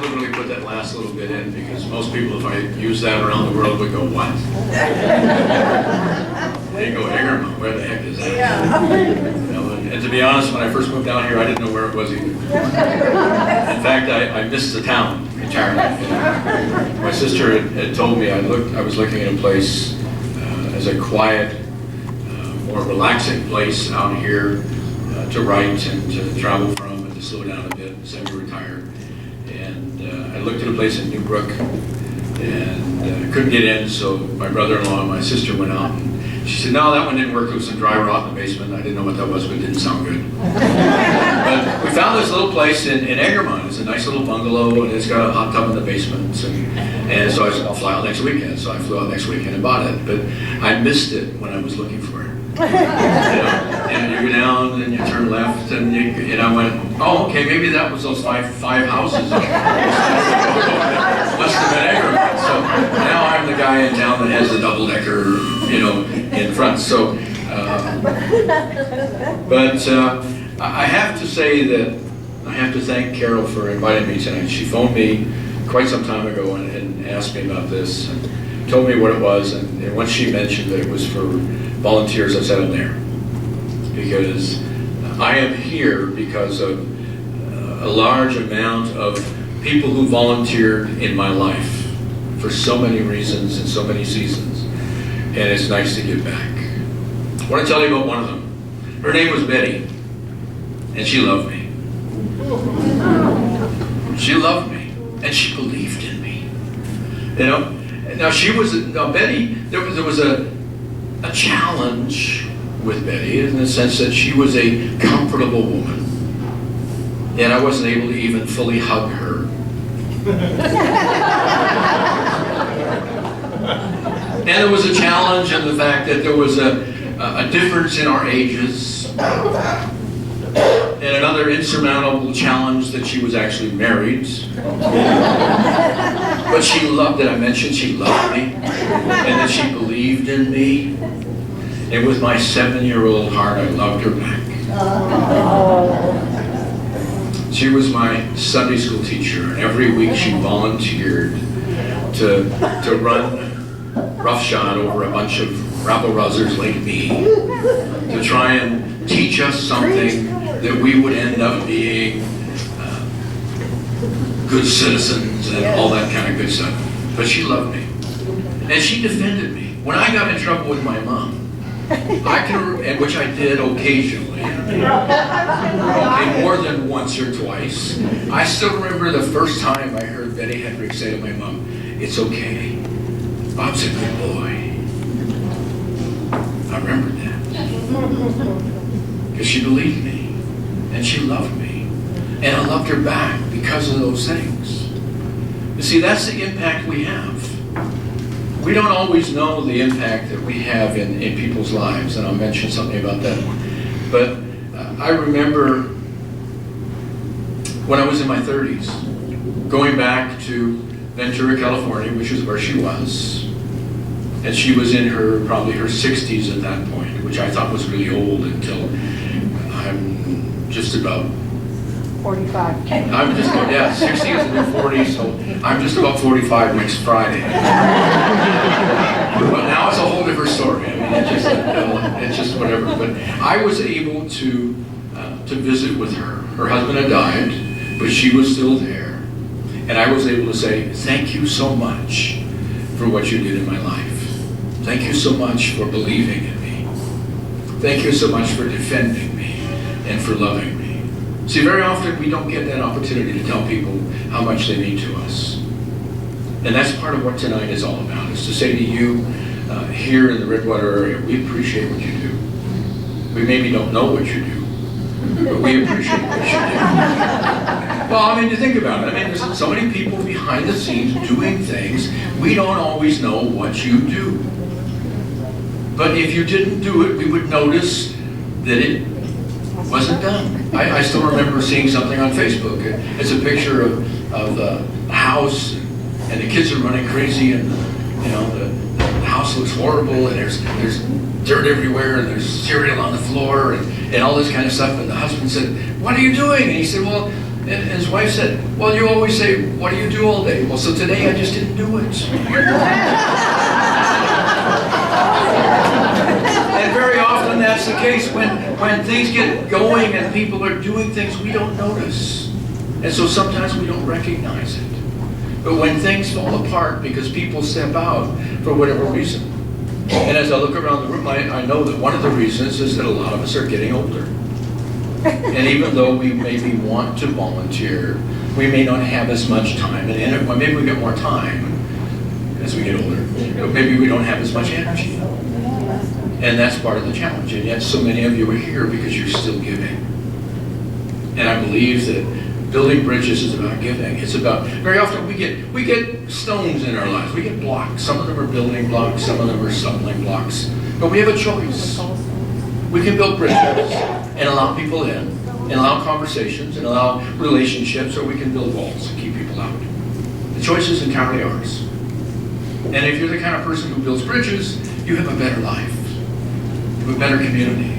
deliberately put that last little bit in because most people, if I use that around the world, would go, what? They go, Egerman, where the heck is that? You know, and to be honest, when I first moved down here, I didn't know where it was either. In fact, I missed the town entirely. You know. My sister had told me I was looking at a place as a quiet, more relaxing place out here to write and to travel from and to slow down a bit, semi-retired. And I looked at a place in Newbrook and couldn't get in, so my brother-in-law and my sister went out and she said, no, that one didn't work. There was some dry rot in the basement. I didn't know what that was, but it didn't sound good. But we found this little place in Egerman. It's a nice little bungalow, and it's got a hot tub in the basement. And so I said, I'll fly out next weekend. So I flew out next weekend and bought it. But I missed it when I was looking for it. You know, and you go down, and you turn left, and I went, oh, okay, maybe that was those five houses. Must have been Egerman. So now I'm the guy in town that has the double-decker, you know, in front. So, but I have to say that I have to thank Carol for inviting me tonight. She phoned me quite some time ago and asked me about this and told me what it was. And once she mentioned that it was for volunteers, I said I'm there. Because I am here because of a large amount of people who volunteered in my life for so many reasons and so many seasons. And it's nice to give back. I want to tell you about one of them. Her name was Betty, and she loved me. She loved me, and she believed in me. You know, now Betty, there was a challenge with Betty in the sense that she was a comfortable woman, and I wasn't able to even fully hug her. And there was a challenge in the fact that there was a difference in our ages, and another insurmountable challenge that she was actually married. But she loved it. I mentioned she loved me, and that she believed in me. And with my 7-year-old heart, I loved her back. She was my Sunday school teacher, and every week she volunteered to run roughshod over a bunch of rabble-rousers like me, to try and teach us something that we would end up being good citizens and all that kind of good stuff. But she loved me, and she defended me. When I got in trouble with my mom, and which I did occasionally, okay, more than once or twice, I still remember the first time I heard Betty Hendricks say to my mom, "It's okay, Bob's a good boy." I remembered that. Because she believed me, and she loved me, and I loved her back because of those things. You see, that's the impact we have. We don't always know the impact that we have in people's lives, and I'll mention something about that. But I remember when I was in my 30s, going back to Ventura, California, which is where she was, and she was in probably her 60s at that point, which I thought was really old until I'm just about 45. I'm just about, 60 is the new 40, so I'm just about 45 next Friday. But now it's a whole different story. I mean, it's just whatever. But I was able to visit with her. Her husband had died, but she was still there. And I was able to say, thank you so much for what you did in my life. Thank you so much for believing in me. Thank you so much for defending me and for loving me. See, very often we don't get that opportunity to tell people how much they mean to us. And that's part of what tonight is all about, is to say to you here in the Redwater area, we appreciate what you do. We maybe don't know what you do, but we appreciate what you do. Well, I mean, to think about it, I mean, there's so many people behind the scenes doing things, we don't always know what you do. But if you didn't do it, we would notice that it wasn't done. I still remember seeing something on Facebook. It's a picture of the house, and the kids are running crazy, and the house looks horrible, and there's dirt everywhere, and there's cereal on the floor, and all this kind of stuff. And the husband said, "What are you doing?" And he said, "Well, And his wife said, well, you always say, what do you do all day? Well, so today I just didn't do it. And very often that's the case. When things get going and people are doing things, we don't notice. And so sometimes we don't recognize it. But when things fall apart because people step out for whatever reason, and as I look around the room, I know that one of the reasons is that a lot of us are getting older. And even though we maybe want to volunteer, we may not have as much time. And well, maybe we get more time as we get older. But maybe we don't have as much energy. And that's part of the challenge. And yet so many of you are here because you're still giving. And I believe that building bridges is about giving. It's about, very often we get stones in our lives. We get blocks. Some of them are building blocks. Some of them are stumbling blocks. But we have a choice. We can build bridges and allow people in, and allow conversations, and allow relationships, or we can build walls and keep people out. The choice is entirely ours. And if you're the kind of person who builds bridges, you have a better life. You have a better community.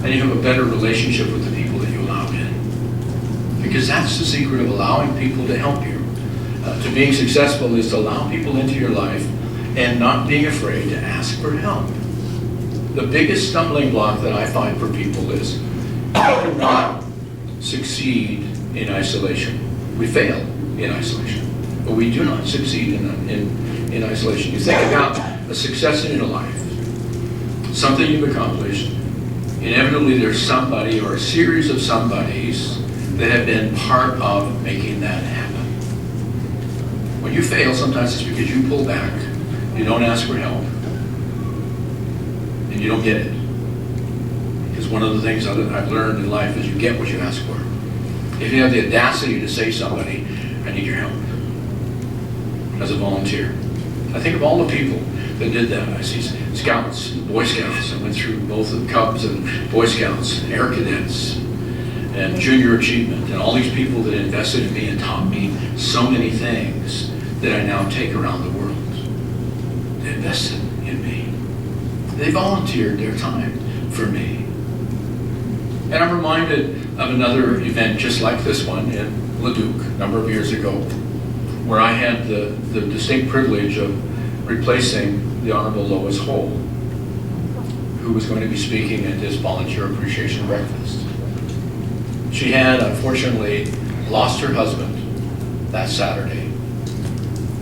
And you have a better relationship with the people that you allow in. Because that's the secret of allowing people to help you. To being successful is to allow people into your life and not being afraid to ask for help. The biggest stumbling block that I find for people is we do not succeed in isolation. We fail in isolation, but we do not succeed in isolation. You think about a success in your life, something you've accomplished, inevitably there's somebody or a series of somebodies that have been part of making that happen. When you fail, sometimes it's because you pull back, you don't ask for help, and you don't get it. Because one of the things that I've learned in life is you get what you ask for. If you have the audacity to say to somebody, I need your help, as a volunteer. I think of all the people that did that. I see Scouts, Boy Scouts. I went through both the Cubs and Boy Scouts, and Air Cadets, and Junior Achievement, and all these people that invested in me and taught me so many things that I now take around the world. They invested in me. They volunteered their time for me. And I'm reminded of another event just like this one in Leduc a number of years ago, where I had the distinct privilege of replacing the Honorable Lois Hole, who was going to be speaking at this volunteer appreciation breakfast. She had, unfortunately, lost her husband that Saturday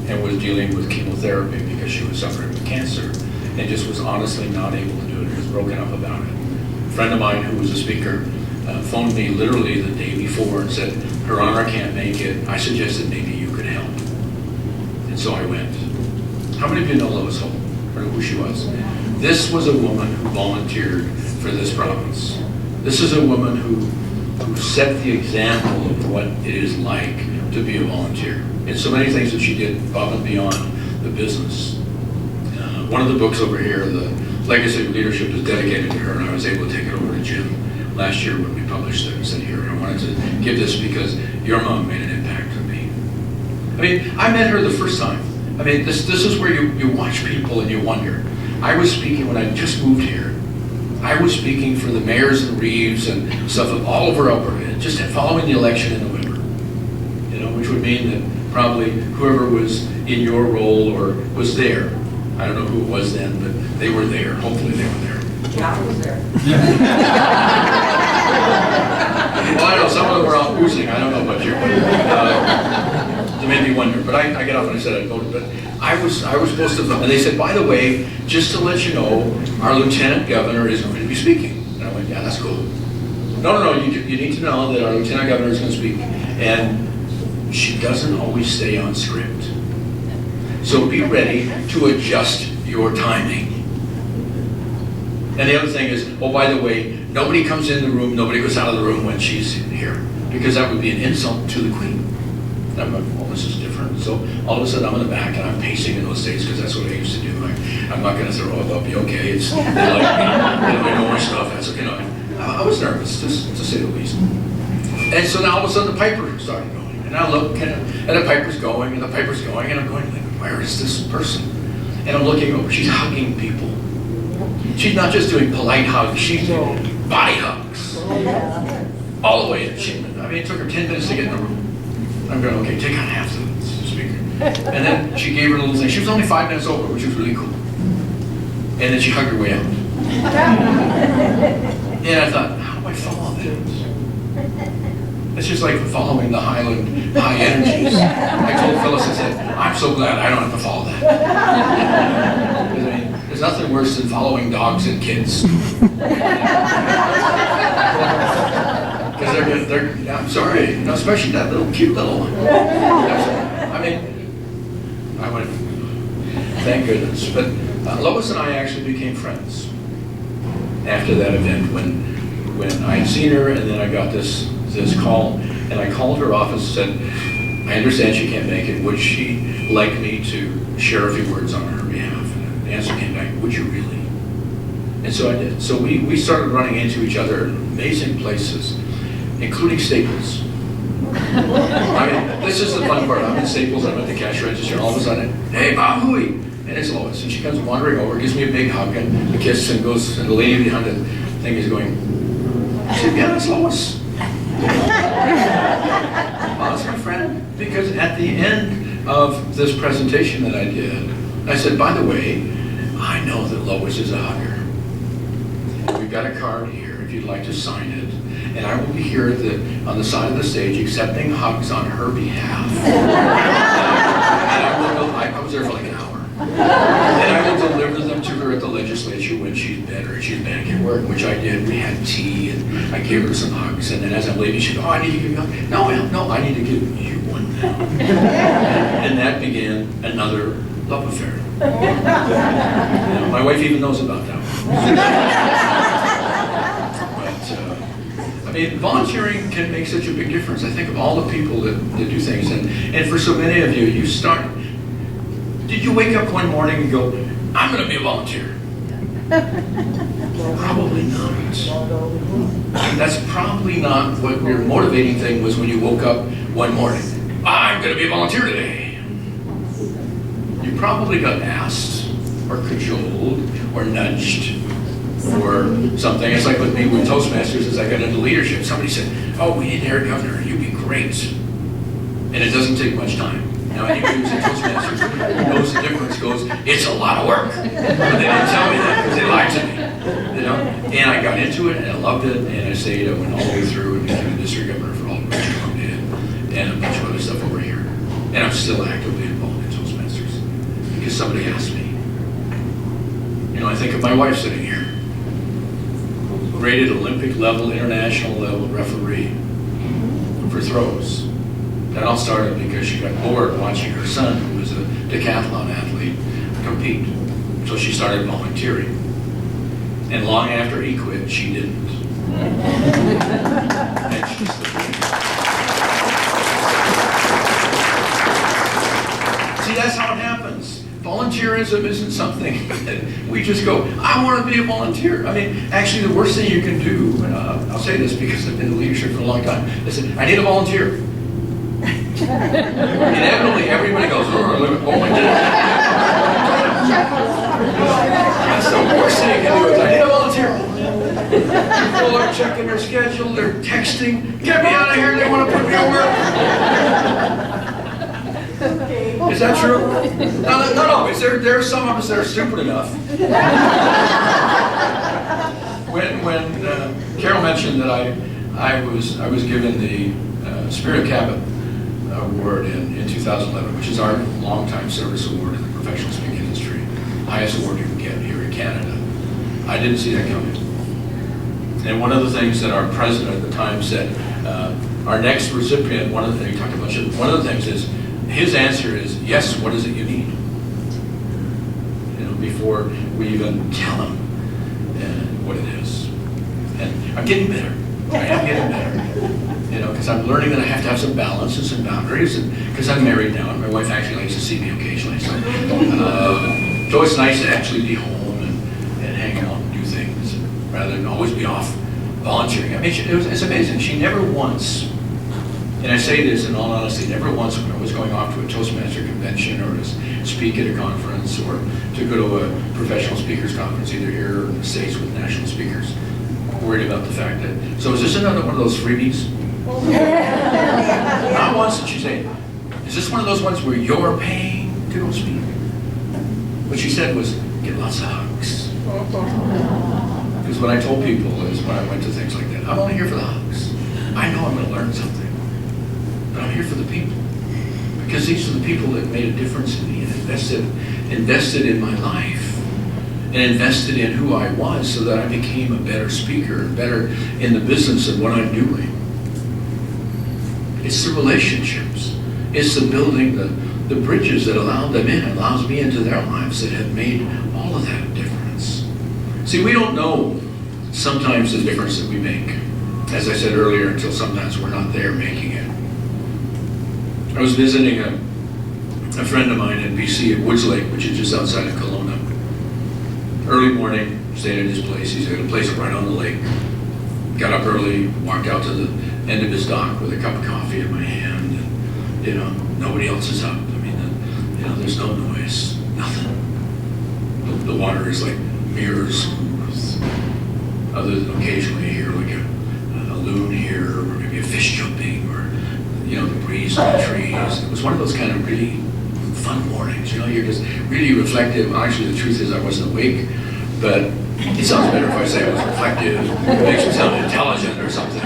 and was dealing with chemotherapy because she was suffering with cancer and just was honestly not able to do it. She was broken up about it. A friend of mine who was a speaker phoned me literally the day before and said, Her Honor, I can't make it. I suggested maybe you could help. And so I went. How many of you know Lois Hole or know who she was? This was a woman who volunteered for this province. This is a woman who set the example of what it is like to be a volunteer. And so many things that she did above and beyond the business. One of the books over here, The Legacy of Leadership, is dedicated to her, and I was able to take it over to Jim last year when we published it. I said, here, I wanted to give this because your mom made an impact on me. I mean, I met her the first time. I mean, this is where you watch people and you wonder. I was speaking when I just moved here. I was speaking for the mayors and reeves and stuff of all over Alberta, just following the election in November. You know, which would mean that probably whoever was in your role or was there, I don't know who it was then, but they were there. Hopefully they were there. Yeah, I was there. Well, I know some of them were out boozing. I don't know about you, but it made me wonder. But I got up and I said I voted. But I was supposed to vote, and they said, by the way, just to let you know, our lieutenant governor is going to be speaking. And I went, yeah, that's cool. No, you need to know that our lieutenant governor is going to speak, and she doesn't always stay on script. So be ready to adjust your timing. And the other thing is, oh, by the way, nobody comes in the room, nobody goes out of the room when she's here, because that would be an insult to the Queen. And I'm like, well, this is different. So all of a sudden I'm in the back and I'm pacing in those states because that's what I used to do. I'm not going to throw up, I'll be okay. They like me, I know my stuff. That's okay. I was nervous, to say the least. And so now all of a sudden the piper started going. And I look and the piper's going and the piper's going and I'm going, like, where is this person? And I'm looking over, she's hugging people. She's not just doing polite hugs, she's doing body hugs. all the way in. It took her 10 minutes to get in the room. I'm going, okay, take out half the speaker. And then she gave her a little thing. She was only 5 minutes over, which was really cool. And then she hugged her way out. And I thought, how do I follow this? It's just like following the Highland high energies. I told Phyllis, I said, I'm so glad I don't have to follow that. There's nothing worse than following dogs and kids. Because I'm sorry, especially that little cute little one. I went, thank goodness. But Lois and I actually became friends after that event when I had seen her, and then I got this call, and I called her office and said, I understand she can't make it. Would she like me to share a few words on her behalf? And the answer came back, would you really? And so I did. So we started running into each other in amazing places, including Staples. This is the fun part. I'm in Staples, I'm at the cash register, and all of a sudden, hey, Bob Hooey! And it's Lois. And she comes wandering over, gives me a big hug and a kiss, and goes, and the lady behind the thing is going, I said, yeah, that's Lois. Well, that's my friend. Because at the end of this presentation that I did, I said, by the way, I know that Lois is a hugger. We've got a card here if you'd like to sign it. And I will be here on the side of the stage accepting hugs on her behalf. I was there for like an hour. And I will deliver them to her at the legislature when she's better. She's back at work, which I did. We had tea, and I gave her some hugs. And then as I'm leaving, she goes, oh, I need to give you a hug. No, I need to give you one now. And that began another love affair. My wife even knows about that one. Volunteering can make such a big difference. I think of all the people that do things, and for so many of you, you start. Did you wake up one morning and go, I'm going to be a volunteer? Probably not. That's probably not what your motivating thing was when you woke up one morning. I'm going to be a volunteer today. You probably got asked, or cajoled, or nudged, or something. It's like with me with Toastmasters, as I got into leadership, somebody said, oh, we need an area governor, you'd be great. And it doesn't take much time. Now anybody who's in Toastmasters who knows the difference goes, it's a lot of work. But they didn't tell me that because they lied to me. And I got into it and I loved it, and I stayed, I went all the way through and became the district governor for all the British Columbia and a bunch of other stuff over here. And I'm still actively involved in Toastmasters because somebody asked me. I think of my wife sitting here. Rated Olympic level, international level referee for throws. That all started because she got bored watching her son, who was a decathlon athlete, compete. So she started volunteering. And long after he quit, she didn't. And she's still doing it. See, that's how it happens. Volunteerism isn't something that we just go, I want to be a volunteer. Actually, the worst thing you can do, and I'll say this because I've been in leadership for a long time, is say, I need a volunteer. Inevitably, everybody goes, oh my God. That's the worst thing you can do is, I need a volunteer. People are checking their schedule, they're texting, get me out of here, they want to put me to work. Is that true? Not always. There are some of us that are stupid enough. When Carol mentioned that I was given the Spirit Cabot Award in 2011, which is our longtime service award in the professional speaking industry, highest award you can get here in Canada. I didn't see that coming. And one of the things that our president at the time said, our next recipient, one of the things he talked about, one of the things is, his answer is, yes, what is it you need? Before we even tell him what it is. And I'm getting better. I am getting better. Because I'm learning that I have to have some balance and some boundaries, and because I'm married now, and my wife actually likes to see me occasionally. So it's nice to actually be home and hang out and do things, rather than always be off volunteering. It's amazing. She never once, and I say this in all honesty, never once when I was going off to a Toastmaster convention or to speak at a conference or to go to a professional speakers conference, either here or in the States with national speakers, worried about the fact that, so is this another one of those freebies? Not once did she say, is this one of those ones where you're paying to go speak? What she said was, get lots of hugs. Because what I told people is when I went to things like that, I'm only here for the hugs. I know I'm going to learn something, but I'm here for the people. Because these are the people that made a difference in me and invested in my life and invested in who I was so that I became a better speaker and better in the business of what I'm doing. It's the relationships. It's the building the bridges that allows me into their lives that have made all of that difference. See, we don't know sometimes the difference that we make. As I said earlier, until sometimes we're not there making it. I was visiting a friend of mine in BC at Woods Lake, which is just outside of Kelowna. Early morning, stayed at his place. He's got a place right on the lake. Got up early, walked out to the end of his dock with a cup of coffee in my hand. And, nobody else is up. I mean, there's no noise, nothing. The water is like mirror smooth. Other than occasionally you hear like a loon here, or maybe a fish jumping, or the breeze in the trees. It was one of those kind of really fun mornings. You're just really reflective. Actually, the truth is I wasn't awake, but it sounds better if I say I was reflective. It makes me sound intelligent or something.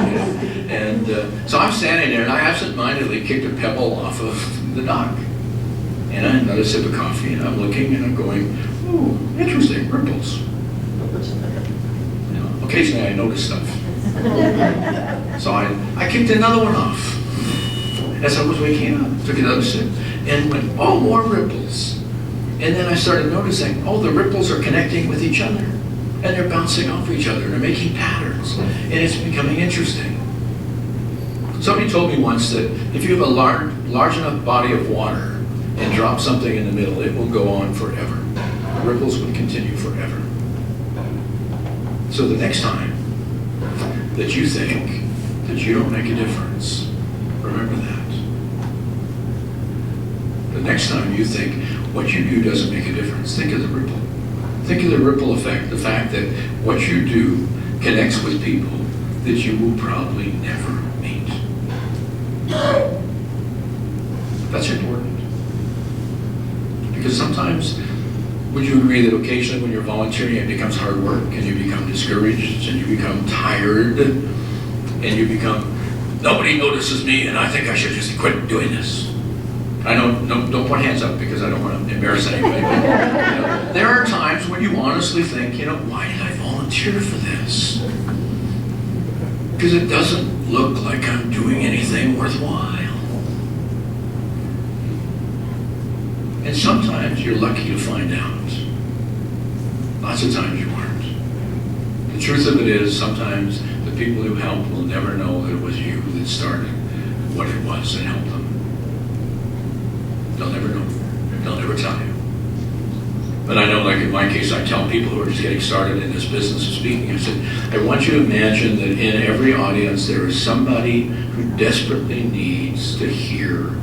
And so I'm standing there, and I absentmindedly kicked a pebble off of the dock. And I had another sip of coffee, and I'm looking, and I'm going, ooh, interesting, ripples. Occasionally I notice stuff. So I kicked another one off. As I was waking up, took another sip, and went, oh, more ripples. And then I started noticing, oh, the ripples are connecting with each other. And they're bouncing off each other, and they're making patterns. And it's becoming interesting. Somebody told me once that if you have a large enough body of water and drop something in the middle, it will go on forever. The ripples would continue forever. So the next time that you think that you don't make a difference, remember that. The next time you think what you do doesn't make a difference, think of the ripple. Think of the ripple effect, the fact that what you do connects with people that you will probably never meet. That's important. Because sometimes, would you agree that occasionally when you're volunteering it becomes hard work, and you become discouraged, and you become tired, and you become, nobody notices me and I think I should just quit doing this. I know, don't put hands up because I don't want to embarrass anybody, but there are times when you honestly think, why did I volunteer for this? Because it doesn't look like I'm doing anything worthwhile. And sometimes you're lucky to find out. Lots of times you aren't. The truth of it is, sometimes the people who help will never know that it was you that started what it was that helped them. They'll never know. They'll never tell you. But I know, like in my case, I tell people who are just getting started in this business of speaking, I said, I want you to imagine that in every audience there is somebody who desperately needs to hear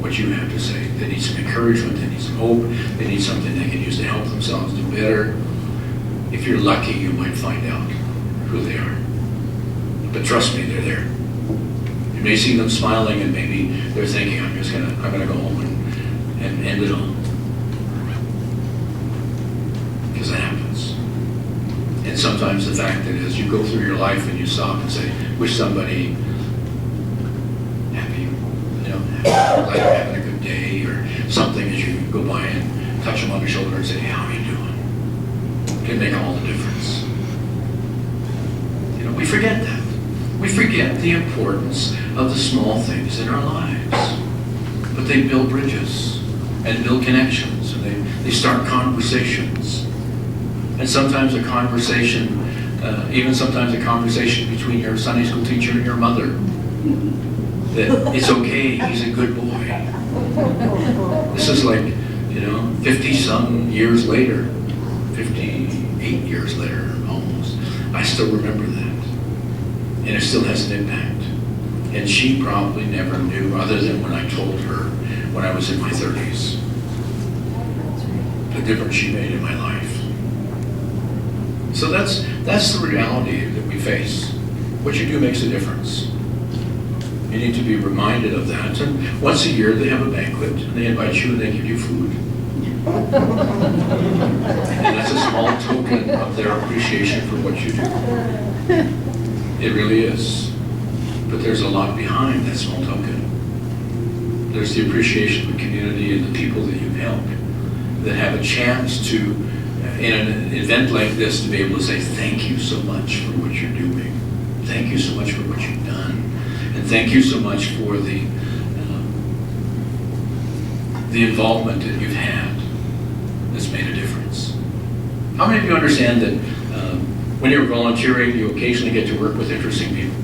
what you have to say. They need some encouragement, they need some hope, they need something they can use to help themselves do better. If you're lucky, you might find out who they are. But trust me, they're there. You may see them smiling, and maybe they're thinking, I'm gonna go home and end it all. Because that happens. And sometimes the fact that as you go through your life and you stop and say, wish somebody happy, like having a good day or something, as you go by and touch them on the shoulder and say, hey, how are you doing? It can make all the difference. We forget that. We forget the importance of the small things in our lives. But they build bridges and build connections, and they start conversations. And sometimes a conversation, even sometimes a conversation between your Sunday school teacher and your mother, that it's okay, he's a good boy. This is like, 50-some years later, 58 years later, almost, I still remember that. And it still has an impact. And she probably never knew, other than when I told her when I was in my 30s, the difference she made in my life. So that's the reality that we face. What you do makes a difference. You need to be reminded of that. And once a year they have a banquet and they invite you and they give you food. And that's a small token of their appreciation for what you do. It really is. But there's a lot behind that small token. There's the appreciation of the community and the people that you've helped that have a chance to, in an event like this, to be able to say thank you so much for what you're doing. Thank you so much for what you've done. And thank you so much for the involvement that you've had that's made a difference. How many of you understand that when you're volunteering, you occasionally get to work with interesting people?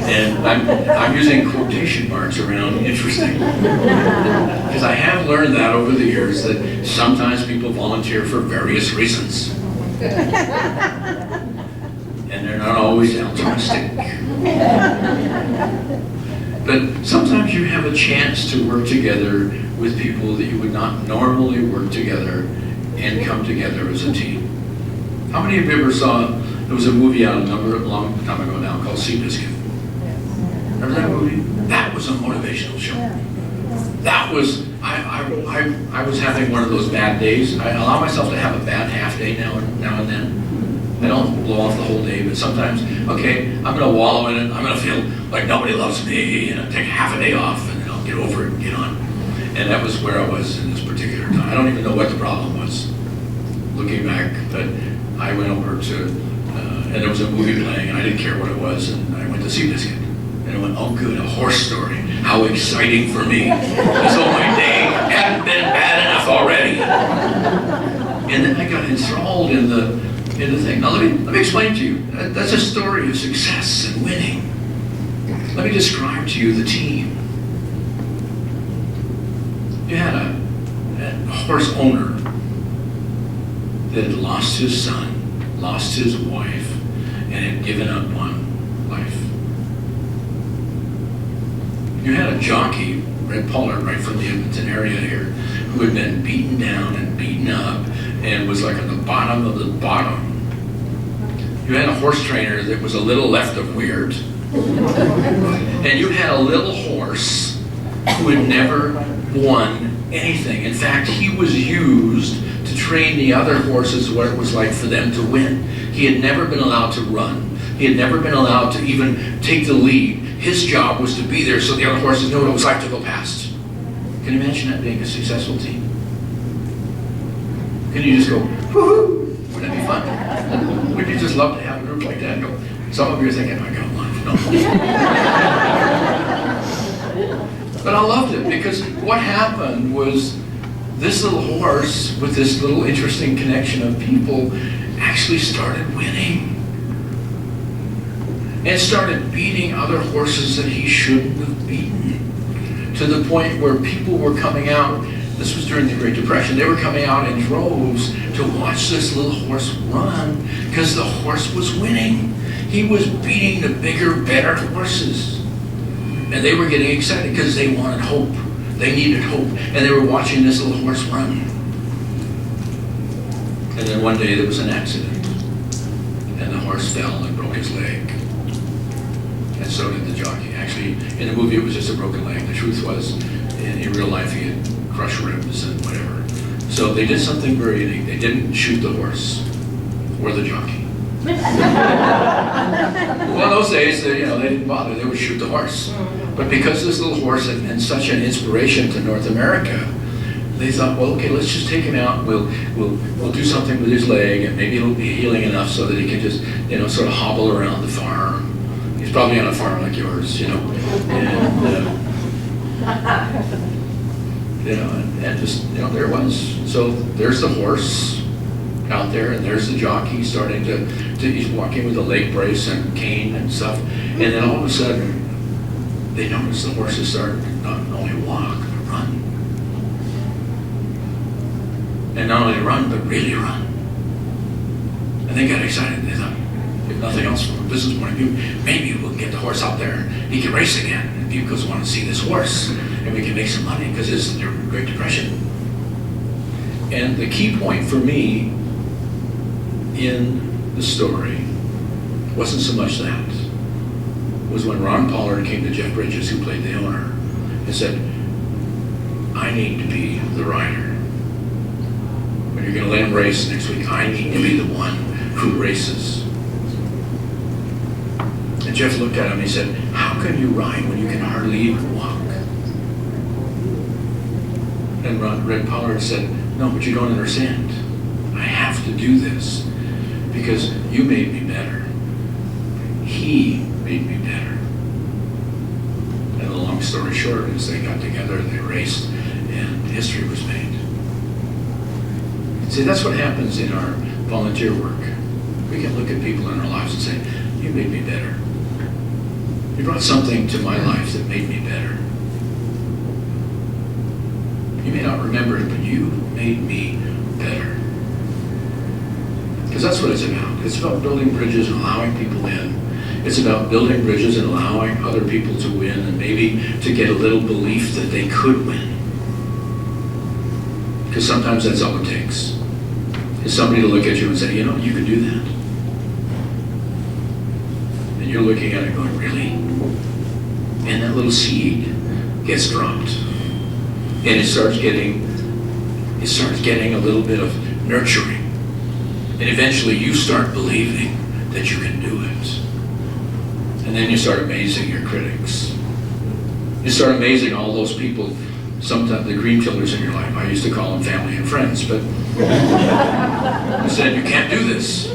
And I'm using quotation marks around interesting. Because I have learned that over the years that sometimes people volunteer for various reasons. And they're not always altruistic. But sometimes you have a chance to work together with people that you would not normally work together and come together as a team. How many of you ever saw, there was a movie out a long time ago now called Seabiscuit. Remember that movie? That was a motivational show. That was, I was having one of those bad days. I allow myself to have a bad half day now and then. I don't blow off the whole day, but sometimes, okay, I'm going to wallow in it. I'm going to feel like nobody loves me, and I'll take half a day off, and then I'll get over it and get on. And that was where I was in this particular time. I don't even know what the problem was, looking back, but I went over to, and there was a movie playing, and I didn't care what it was, and I went to Seabiscuit. And I went, oh good, a horse story. How exciting for me. As though my day hadn't been bad enough already. And then I got enthralled in the thing. Now let me explain to you. That's a story of success and winning. Let me describe to you the team. You had a horse owner that had lost his son, lost his wife, and had given up on life. You had a jockey, Red Pollard, right from the Edmonton area here, who had been beaten down and beaten up and was like at the bottom of the bottom. You had a horse trainer that was a little left of weird. And you had a little horse who had never won anything. In fact, he was used to train the other horses what it was like for them to win. He had never been allowed to run. He had never been allowed to even take the lead. His job was to be there so the other horses knew what it was like to go past. Can you imagine that being a successful team? Can you just go, woohoo? Wouldn't that be fun? Wouldn't you just love to have a group like that? Go. Some of you are thinking, I got lunch. No. But I loved it because what happened was this little horse with this little interesting connection of people actually started winning. And started beating other horses that he shouldn't have beaten. To the point where people were coming out, this was during the Great Depression, they were coming out in droves to watch this little horse run because the horse was winning. He was beating the bigger, better horses. And they were getting excited because they wanted hope. They needed hope. And they were watching this little horse run. And then one day there was an accident. And the horse fell and broke his leg. And so did the jockey. Actually, in the movie it was just a broken leg. The truth was, in real life he had crushed ribs and whatever. So they did something very unique. They didn't shoot the horse or the jockey. Well, in those days, they didn't bother. They would shoot the horse. But because this little horse had been such an inspiration to North America, they thought, well, okay, let's just take him out. We'll do something with his leg, and maybe it'll be healing enough so that he can just, sort of hobble around the farm. He's probably on a farm like yours, and and just, there it was. So there's the horse out there, and there's the jockey starting to he's walking with a leg brace and cane and stuff, and then all of a sudden they notice the horses start not only walk but run, and not only run but really run, and they got excited. They thought, if nothing else from a business point of view, maybe we'll get the horse out there, he can race again, and people want to see this horse, and we can make some money because it's the Great Depression. And the key point for me in the story wasn't so much that. It was when Ron Pollard came to Jeff Bridges, who played the owner, and said, I need to be the rider. When you're going to let him race next week, I need to be the one who races. And Jeff looked at him and he said, how can you ride when you can hardly even walk? And Red Pollard said, no, but you don't understand. I have to do this because you made me better. He made me better. And the long story short is they got together, they raced, and history was made. See, that's what happens in our volunteer work. We can look at people in our lives and say, you made me better. You brought something to my life that made me better. You may not remember it, but you made me better. Because that's what it's about. It's about building bridges and allowing people in. It's about building bridges and allowing other people to win and maybe to get a little belief that they could win. Because sometimes that's all it takes. Is somebody to look at you and say, you know, you could do that. And you're looking at it going, really? And that little seed gets dropped. And it starts getting a little bit of nurturing. And eventually you start believing that you can do it. And then you start amazing your critics. You start amazing all those people, sometimes the green killers in your life. I used to call them family and friends, but I said, you can't do this.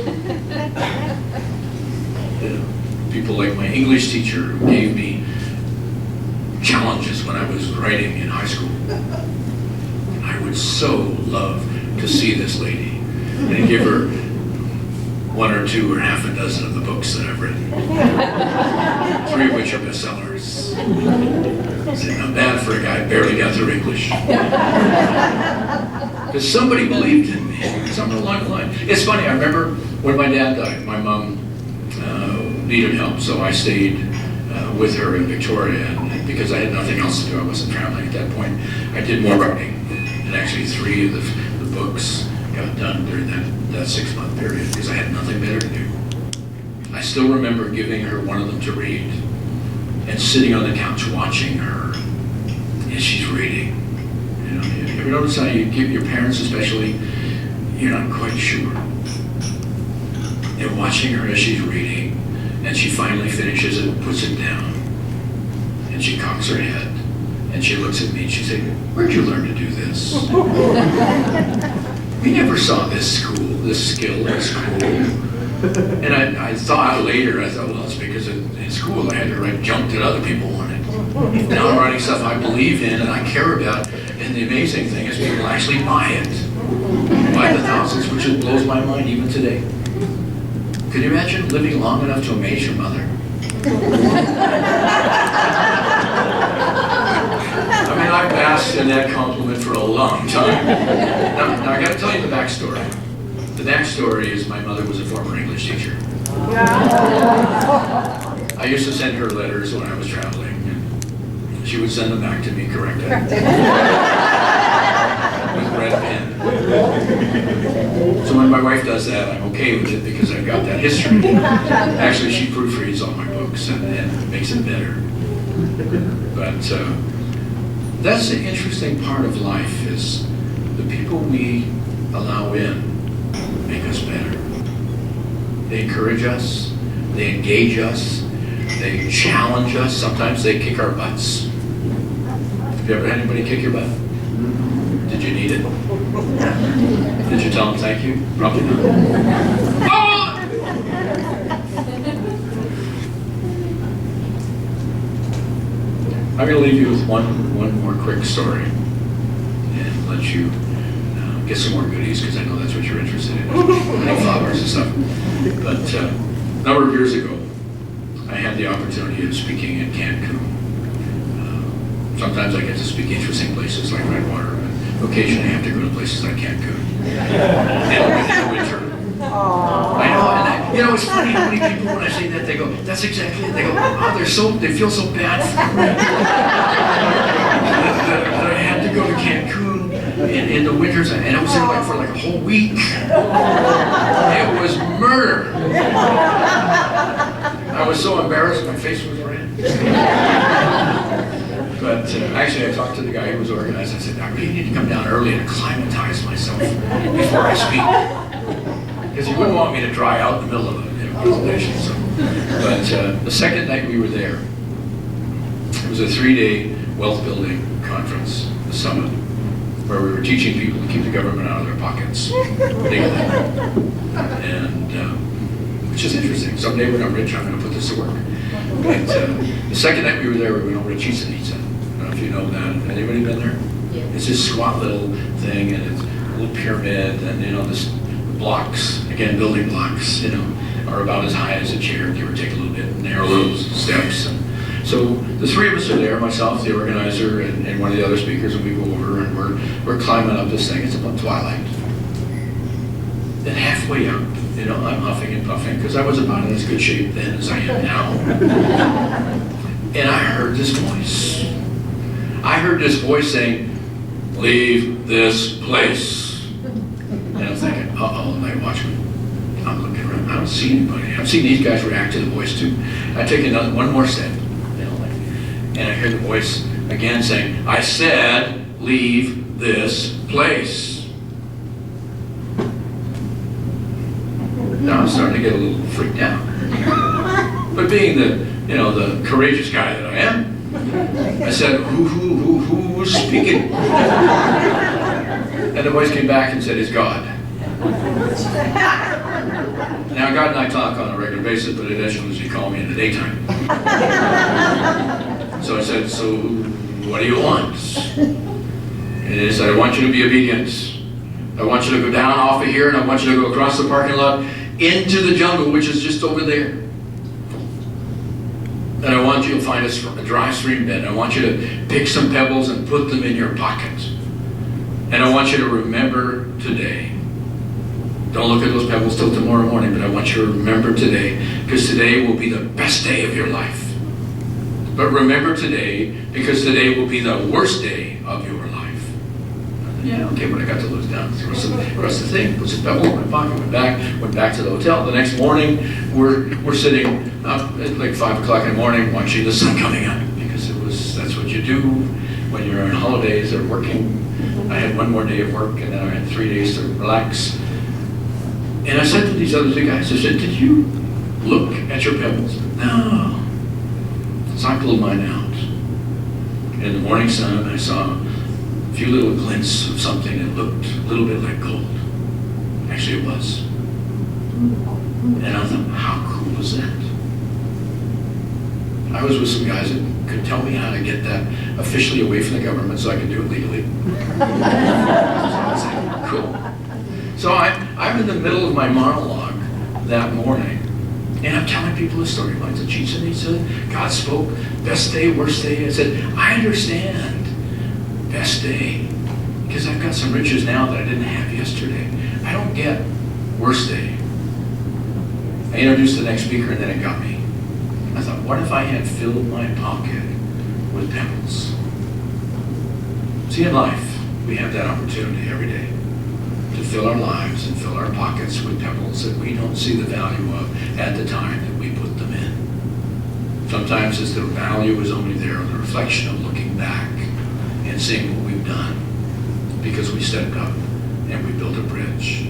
You know, people like my English teacher who gave me challenges when I was writing in high school. I would so love to see this lady and give her one or two or half a dozen of the books that I've written. 3 of which are bestsellers. It's not bad for a guy who barely got through English. Because somebody believed in me, something along the line. It's funny, I remember when my dad died, my mom needed help, so I stayed with her in Victoria, and because I had nothing else to do, I wasn't traveling at that point, I did more writing. And actually 3 of the books got done during that 6-month period because I had nothing better to do. I still remember giving her one of them to read and sitting on the couch watching her as she's reading. You know, you ever notice how you give your parents especially, you're not quite sure. And watching her as she's reading, and she finally finishes it and puts it down. And she cocks her head, and she looks at me and she said, where'd you learn to do this? We never saw this skill in school. And I thought later, well, it's because in school I had to write junk that other people wanted. Now I'm writing stuff I believe in and I care about, and the amazing thing is people actually buy it. By the thousands, which blows my mind even today. Could you imagine living long enough to amaze your mother? I mean, I've basked in that compliment for a long time. Now I got to tell you the backstory. The backstory is my mother was a former English teacher. I used to send her letters when I was traveling, and she would send them back to me corrected. With red pen. So when my wife does that, I'm okay with it because I've got that history. Actually, she proofreads all my books and makes it better. But that's the interesting part of life is the people we allow in make us better. They encourage us, they engage us, they challenge us. Sometimes they kick our butts. Have you ever had anybody kick your butt? Did you need it? Did you tell them thank you? Probably not. Oh! I'm going to leave you with one more quick story and let you get some more goodies because I know that's what you're interested in, like flowers and stuff. But a number of years ago, I had the opportunity of speaking in Cancun. Sometimes I get to speak interesting places like Redwater, but occasionally I have to go to places like Cancun. And in the winter. I know, and it's funny how many people when I say that, they go, that's exactly it. They go, oh, they feel so bad for me. that I had to go to Cancun in the winters, and I was there like for like a whole week. It was murder. I was so embarrassed, my face was red. But actually, I talked to the guy who was organized. I said, I really need to come down early and acclimatize myself before I speak. Because he wouldn't want me to dry out in the middle of the presentation. So. But the second night we were there, it was a 3-day wealth building conference, the summit, where we were teaching people to keep the government out of their pockets daily. And which is interesting. Someday when I'm rich, I'm going to put this to work. But the second night we were there, we went over to Chichen Itza. I don't know if you know that. Anybody been there? Yeah. It's this squat little thing, and it's a little pyramid, and this blocks, again, building blocks, are about as high as a chair, give or take a little bit, narrow little steps. And so the three of us are there, myself, the organizer, and one of the other speakers, and we go over, and we're climbing up this thing. It's about twilight. Then halfway up, I'm huffing and puffing, because I was about in as good shape then as I am now. And I heard this voice. I heard this voice saying, "Leave this place." And I'm thinking, uh-oh, night watchman. I'm looking around, I don't see anybody. I've seen these guys react to the voice too. I take one more step, and I hear the voice again saying, "I said, leave this place." Now I'm starting to get a little freaked out. But being the courageous guy that I am, I said, who's speaking? And the voice came back and said, "It's God." Now, God and I talk on a regular basis, but it doesn't usually call me in the daytime. So I said, "So what do you want?" And he said, "I want you to be obedient. I want you to go down off of here, and I want you to go across the parking lot into the jungle, which is just over there. And I want you to find a dry stream bed. I want you to pick some pebbles and put them in your pocket. And I want you to remember today. Don't look at those pebbles till tomorrow morning, but I want you to remember today, because today will be the best day of your life. But remember today, because today will be the worst day of your life." Yeah, okay, but I got to lose down the rest of the thing. Put some pebbles in my pocket, went back to the hotel. The next morning, we're sitting up at like 5 o'clock in the morning watching the sun coming up, because that's what you do when you're on holidays or working. I had one more day of work, and then I had 3 days to relax. And I said to these other two guys, I said, "Did you look at your pebbles?" "No." So I pulled mine out. And in the morning sun, I saw a few little glints of something that looked a little bit like gold. Actually, it was. And I thought, how cool was that? I was with some guys that could tell me how to get that officially away from the government so I could do it legally. So I was like, cool. So I'm in the middle of my monologue that morning, and I'm telling people the story like the Chichen Itza. God spoke, best day, worst day. I said, I understand best day, because I've got some riches now that I didn't have yesterday. I don't get worst day. I introduced the next speaker, and then it got me. I thought, what if I had filled my pocket with pebbles? See, in life, we have that opportunity every day to fill our lives and fill our pockets with pebbles that we don't see the value of at the time that we put them in. Sometimes the value is only there on the reflection of looking back and seeing what we've done, because we stepped up and we built a bridge.